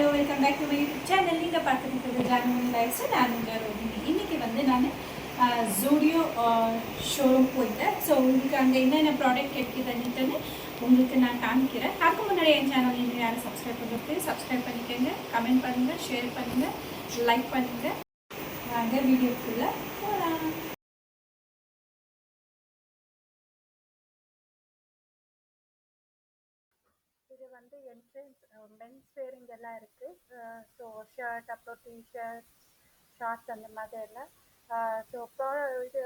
Hello welcome back to my YouTube channel. நீங்கள் பார்த்துட்டு ஜானுமணி lives. நான் உங்கள் ரோஹினி. இன்றைக்கி வந்து நான் ஜூடியோ ஷோரூம் போயிட்டேன். ஸோ உங்களுக்கு அங்கே என்னென்ன ப்ராடக்ட் இருக்குதுன்னுட்டு உங்களுக்கு நான் காமிக்கிறேன். அதுக்கு முன்னாடி என் சேனல் நீங்கள் யாரும் சப்ஸ்கிரைப் பண்ணுறது சப்ஸ்கிரைப் பண்ணிக்கோங்க, கமெண்ட் பண்ணுங்கள், ஷேர் பண்ணுங்கள், லைக் பண்ணுங்கள். நாங்கள் வீடியோக்குள்ளே போகலாம். இது வந்து என்ட்ரன்ஸ் மென்ஸ் வேரிங் எல்லாம் இருக்குது. ஸோ ஷர்ட், அப்புறம் டிஷர்ட், ஷார்ட்ஸ் அந்த மாதிரி எல்லாம். ஸோ இது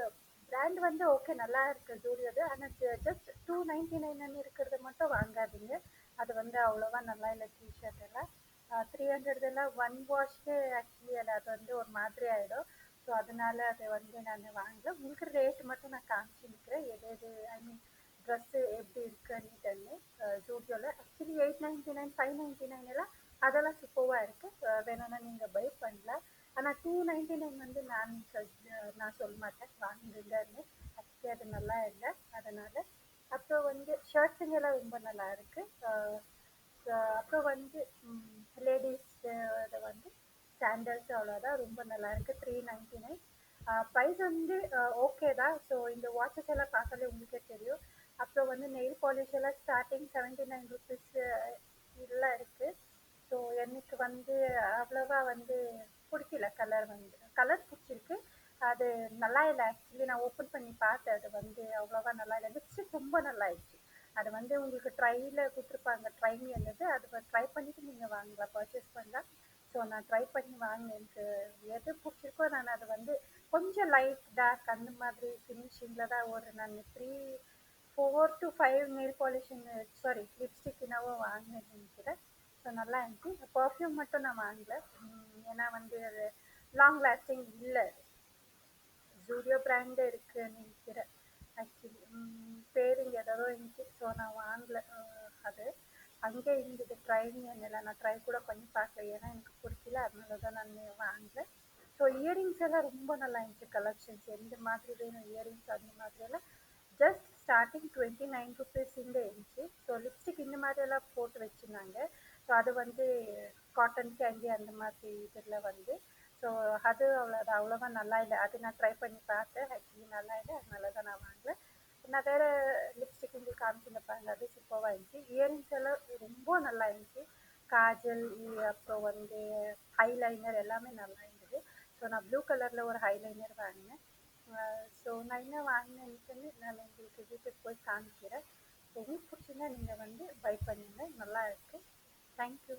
பிராண்ட் வந்து ஓகே நல்லா இருக்குது ஜூடியோது. ஆனால் ஜஸ்ட் 299 இருக்கிறது மட்டும் வாங்காதீங்க. அது வந்து அவ்வளோவா நல்லா இல்லை. டிஷர்ட் எல்லாம் 300 எல்லாம் ஒன் வாஷ்க்கு ஆக்சுவலி அது வந்து ஒரு மாதிரி ஆகிடும். ஸோ அதனால அதை வந்து நான் வாங்கல. உங்களுக்கு ரேட் மட்டும் நான் காமிச்சுக்கிறேன், எது ஐ மீன் ட்ரெஸ்ஸு எப்படி இருக்குன்னு. ஜூடியோவில் ஆக்சுவலி 899 599 எல்லாம் அதெல்லாம் சூப்பராக இருக்குது. வேணும்னா நீங்கள் பை பண்ணலாம். ஆனால் 299 வந்து நான் சொல்ல மாட்டேன் வாங்குங்கன்னு. ஆக்சுவலி அது நல்லா இல்லை, அதனால். அப்புறம் வந்து ஷர்ட்ஸுங்கெல்லாம் ரொம்ப நல்லா இருக்குது. அப்புறம் வந்து லேடிஸ் இதை வந்து சாண்டல்ஸ் அவ்வளோதான், ரொம்ப நல்லா இருக்குது. 399 ப்ரைஸ் வந்து ஓகே தான். ஸோ இந்த வாட்சஸ் எல்லாம் பார்த்தாலே உங்களுக்கே தெரியும். அப்புறம் வந்து நெயில் பாலிஷ் எல்லாம் ஸ்டார்டிங் 79 ருபீஸ் எல்லாம் இருக்குது. ஸோ எனக்கு வந்து அவ்வளோவா வந்து பிடிக்கல. கலர் பிடிச்சிருக்கு, அது நல்லா இல்லை. ஆக்சுவலி நான் ஓப்பன் பண்ணி பார்த்தேன், அது வந்து அவ்வளோவா நல்லா இல்லை. லிப்ஸ்டிக் ரொம்ப நல்லா ஆயிடுச்சு. அது வந்து உங்களுக்கு ட்ரையில் கொடுத்துருப்பாங்க, ட்ரைமி என்னது, அது ட்ரை பண்ணிவிட்டு நீங்கள் வாங்கலாம், பர்ச்சேஸ் பண்ணலாம். ஸோ நான் ட்ரை பண்ணி வாங்கினேன். எனக்கு எது பிடிச்சிருக்கோ நான் அது வந்து கொஞ்சம் லைட் டார்க் அந்த மாதிரி ஃபினிஷிங்கில் தான் நான் 4 to 5 நெயில் பாலிஷிங் லிப்ஸ்டிக் என்னவோ வாங்கினேன்னு நினைக்கிறேன். ஸோ நல்லா இருந்துச்சு. பர்ஃப்யூம் மட்டும் நான் வாங்கல, ஏன்னா வந்து அது லாங் லாஸ்டிங் இல்லை. ஜூடியோ பிராண்டே இருக்குன்னு நினைக்கிறேன். ஆக்சுவலி பேரிங் ஏதோ இருந்துச்சு, ஸோ நான் வாங்கலை. அது அங்கே இருந்தது ட்ரைன்னு என்னெல்லாம் நான் ட்ரை கூட பண்ணி பார்க்கல, ஏன்னா எனக்கு பிடிக்கல, அதனால தான் நான் வாங்கலை. ஸோ இயரிங்ஸ் எல்லாம் ரொம்ப நல்லா இருந்துச்சு. கலெக்ஷன்ஸ் எந்த மாதிரி வேணும் இயரிங்ஸ் அந்த மாதிரியெல்லாம் ஜஸ்ட் ஸ்டார்டிங் 29 ருபீஸ் இருந்துச்சு. ஸோ லிப்ஸ்டிக் இந்த மாதிரியெல்லாம் போட்டு வச்சுருந்தாங்க. ஸோ அது வந்து காட்டன் கேண்டி அந்த மாதிரி இதில் வந்து. ஸோ அது அவ்வளோவா நல்லா இல்லை. அது நான் ட்ரை பண்ணி பார்த்தேன், ஆக்சுவலி நல்லா இல்லை, அதனால தான் நான் வாங்கலை. நான் வேறு லிப்ஸ்டிக் உங்களுக்கு காமிச்சிருப்பாங்க, அது சூப்பராக இருந்துச்சு. இயரிங்ஸ் எல்லாம் ரொம்ப நல்லா இருந்துச்சு. காஜல், அப்புறம் வந்து ஹைலைனர் எல்லாமே நல்லா இருந்தது. ஸோ நான் ப்ளூ கலரில் ஒரு ஹைலைனர் வாங்கினேன். ஸோ நான் என்ன வாங்கினேன்னு நான் உங்களுக்கு வீட்டுக்கு போய் காமிக்கிறேன். ஸோ உங்களுக்கு பிடிச்சிருந்தா நீங்கள் வந்து பை பண்ணுங்கள், நல்லா இருக்குது. தேங்க்யூ.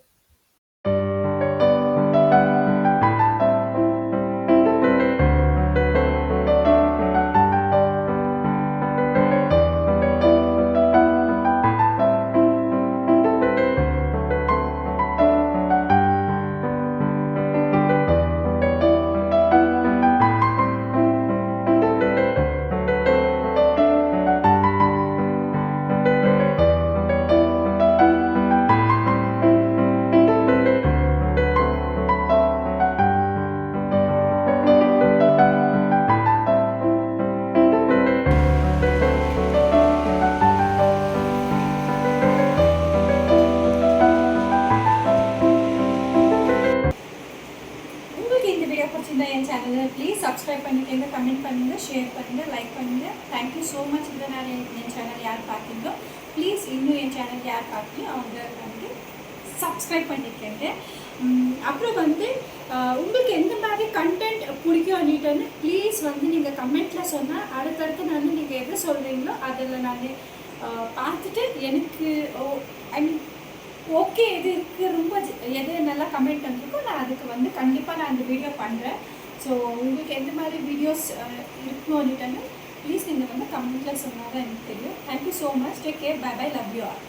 என் சேனலை ப்ளீஸ் சப்ஸ்கிரைப் பண்ணிக்கோங்க, கமெண்ட் பண்ணுங்கள், ஷேர் பண்ணுங்கள், லைக் பண்ணுங்கள். Thank you so much. இதை நான் என் சேனல் யார் பார்க்குறீங்களோ ப்ளீஸ் இன்னும் என் சேனல் யார் பார்க்கலையோ அவங்க வந்து சப்ஸ்கிரைப் பண்ணிக்கோங்க. அப்புறம் வந்து உங்களுக்கு எந்த மாதிரி கண்டென்ட் பிடிக்கும் அப்படின்ட்டு ப்ளீஸ் வந்து நீங்கள் கமெண்ட்டில் சொன்னால் அடுத்தடுத்து நான் நீங்கள் எது சொல்கிறீங்களோ அதில் நான் பார்த்துட்டு எனக்கு ஐ மீன் ஓகே எது இருக்குது, ரொம்ப எது நல்லா கமெண்ட் பண்ணிருக்கோ நான் அதுக்கு வந்து கண்டிப்பாக நான் அந்த வீடியோ பண்ணுறேன். ஸோ உங்களுக்கு எந்த மாதிரி வீடியோஸ் இருக்கணும் அப்படின்ட்டு ப்ளீஸ் நீங்கள் வந்து கமெண்ட்டில் சொன்னால் தான் எனக்கு தெரியும். Thank you so much. Take care. Bye bye. Love you all.